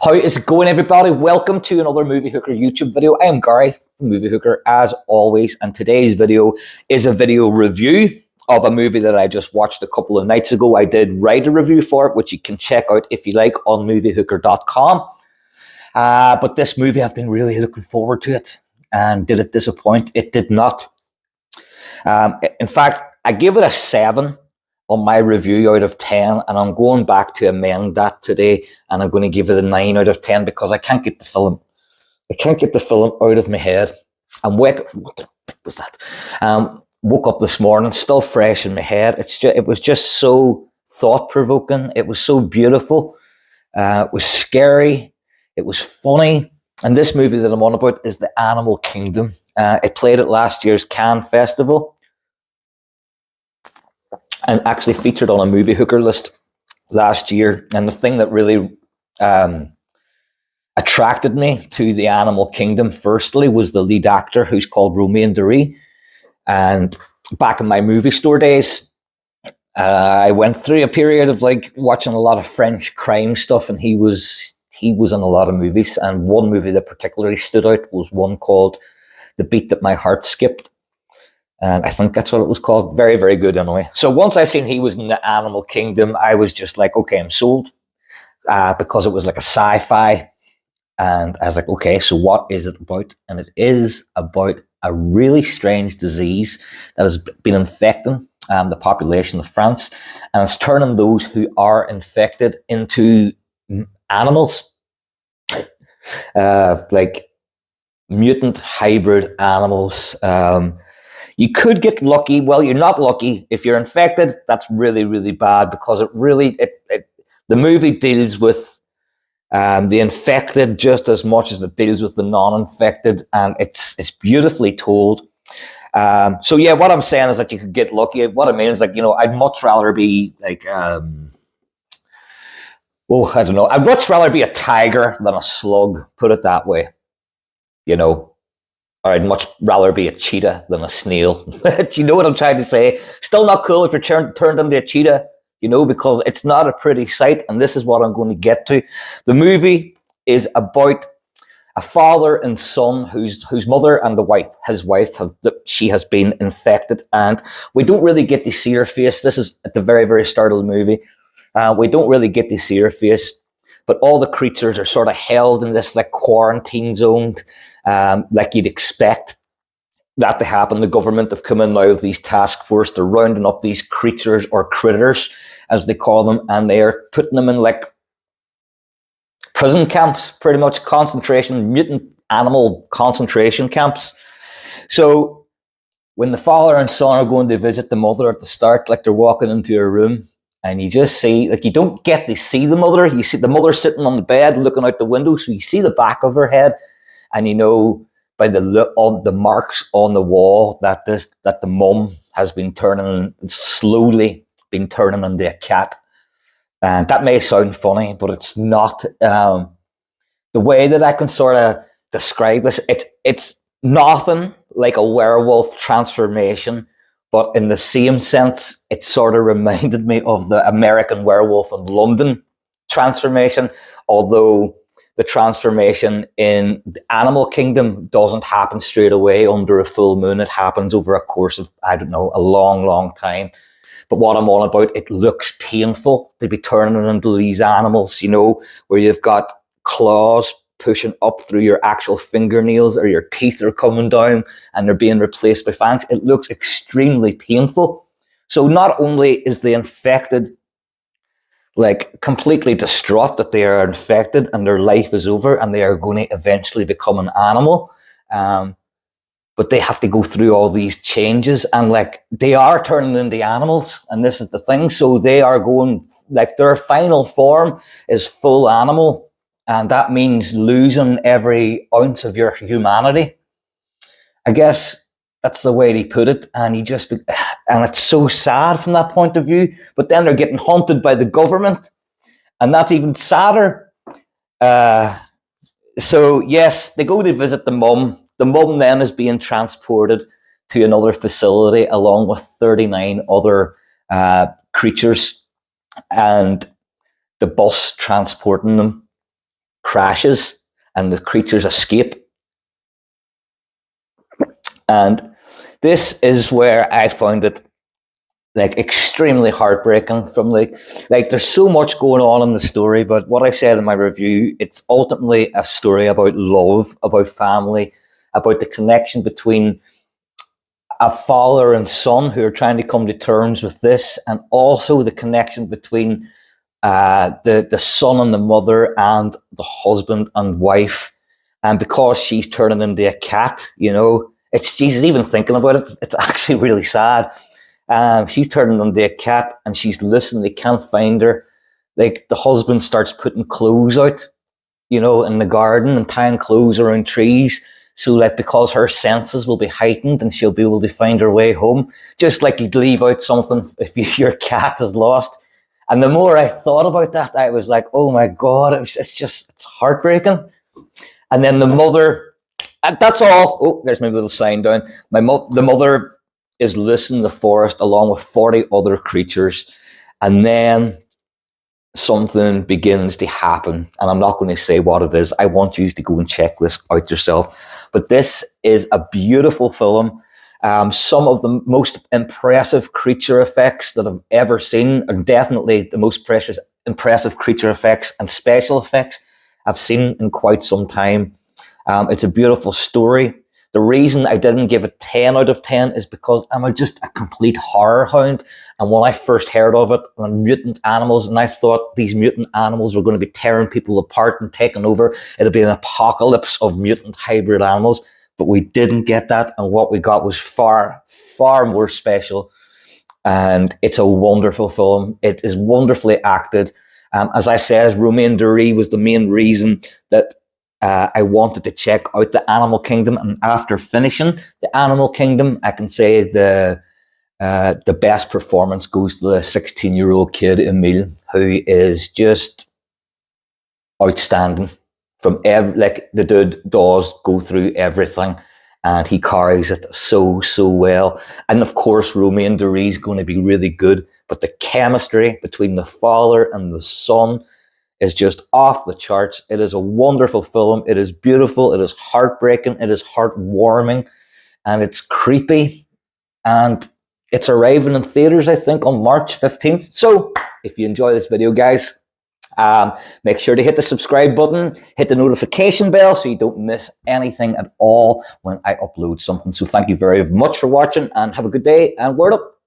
How is it going, everybody? Welcome to another Movie Hooker YouTube video. I am Gary from Movie Hooker, as always, and today's video is a video review of a movie that I just watched a couple of nights ago. I did write a review for it, which you can check out if you like on moviehooker.com. But this movie, I've been really looking forward to it. And did it disappoint? It did not. In fact, I give it a 7 on my review out of 10, and I'm going back to amend that today, and I'm going to give it a 9 out of 10 because I can't get the film. I can't get the film out of my head. What the fuck was that? Woke up this morning, still fresh in my head. It was just so thought-provoking. It was so beautiful. It was scary. It was funny. And this movie that I'm on about is The Animal Kingdom. It played at last year's Cannes Festival and actually featured on a Movie Hooker list last year. And the thing that really attracted me to The Animal Kingdom, firstly, was the lead actor, who's called Romain Duris. And back in my movie store days, I went through a period of like watching a lot of French crime stuff, and he was in a lot of movies. And one movie that particularly stood out was one called The Beat That My Heart Skipped. And I think that's what it was called. Very, very good anyway. So once I seen he was in The Animal Kingdom, I was just like, okay, I'm sold. Because it was like a sci-fi. And I was like, okay, so what is it about? And it is about a really strange disease that has been infecting the population of France. And it's turning those who are infected into animals. Like mutant hybrid animals. You could get lucky. Well, you're not lucky. If you're infected, that's really, really bad, because the movie deals with the infected just as much as it deals with the non-infected, and it's beautifully told. So yeah, what I'm saying is that you could get lucky. What I mean is, like, you know, I'd much rather be like, I don't know. I'd much rather be a tiger than a slug, put it that way. You know, or I'd much rather be a cheetah than a snail. Do you know what I'm trying to say? Still not cool if you're turned into a cheetah, you know, because it's not a pretty sight, and this is what I'm going to get to. The movie is about a father and son whose mother and his wife, she has been infected, and we don't really get to see her face. This is at the very, very start of the movie. We don't really get to see her face, but all the creatures are sort of held in this like quarantine zone, like you'd expect that to happen. The government have come in now with these task force. They're rounding up these creatures, or critters, as they call them, and they are putting them in like prison camps, pretty much mutant animal concentration camps. So when the father and son are going to visit the mother at the start, like they're walking into a room, and you just see, like, you don't get to see the mother. You see the mother sitting on the bed looking out the window, so you see the back of her head, and you know by the marks on the wall that the mum has been slowly been turning into a cat. And that may sound funny, but it's not. The way that I can sort of describe this, it's nothing like a werewolf transformation, but in the same sense, it sort of reminded me of the American Werewolf in London transformation, although the transformation in the Animal Kingdom doesn't happen straight away under a full moon. It happens over a course of, I don't know, a long, long time. But what I'm on about, it looks painful to be turning into these animals, you know, where you've got claws pushing up through your actual fingernails, or your teeth are coming down and they're being replaced by fangs. It looks extremely painful. So not only is the infected like completely distraught that they are infected and their life is over and they are going to eventually become an animal, but they have to go through all these changes, and like they are turning into animals, and this is the thing. So they are going, like, their final form is full animal, and that means losing every ounce of your humanity. I guess that's the way he put it, and and it's so sad from that point of view. But then they're getting hunted by the government, and that's even sadder. So yes, they go to visit the mum. The mum then is being transported to another facility along with 39 other creatures, and the bus transporting them crashes and the creatures escape. And this is where I found it like extremely heartbreaking. From like there's so much going on in the story, but what I said in my review, it's ultimately a story about love, about family, about the connection between a father and son who are trying to come to terms with this, and also the connection between the son and the mother, and the husband and wife. And because she's turning into a cat, you know, she's even thinking about it. It's actually really sad. She's turning into a cat, and she's listening. They can't find her. Like, the husband starts putting clothes out, you know, in the garden, and tying clothes around trees. So, like, because her senses will be heightened and she'll be able to find her way home. Just like you'd leave out something if your cat is lost. And the more I thought about that, I was like, oh my God, it's heartbreaking. And then the mother, that's all. Oh, there's my little sign down. The mother is loose in the forest along with 40 other creatures. And then something begins to happen. And I'm not going to say what it is. I want you to go and check this out yourself. But this is a beautiful film. Some of the most impressive creature effects that I've ever seen, and definitely the most impressive creature effects and special effects I've seen in quite some time. It's a beautiful story. The reason I didn't give it 10 out of 10 is because I'm just a complete horror hound. And when I first heard of it, on mutant animals, and I thought these mutant animals were going to be tearing people apart and taking over, it'd be an apocalypse of mutant hybrid animals. But we didn't get that. And what we got was far, far more special. And it's a wonderful film. It is wonderfully acted. As I said, Romain Duris was the main reason that I wanted to check out the Animal Kingdom. And after finishing the Animal Kingdom, I can say the best performance goes to the 16-year-old kid, Emile, who is just outstanding. Like, the dude does go through everything, and he carries it so well. And of course, Romain Duris is going to be really good, but the chemistry between the father and the son is just off the charts. It is a wonderful film. It is beautiful. It is heartbreaking. It is heartwarming, and it's creepy. And it's arriving in theaters, I think, on March 15th. So if you enjoy this video, guys, make sure to hit the subscribe button, hit the notification bell so you don't miss anything at all when I upload something. So thank you very much for watching, and have a good day, and word up.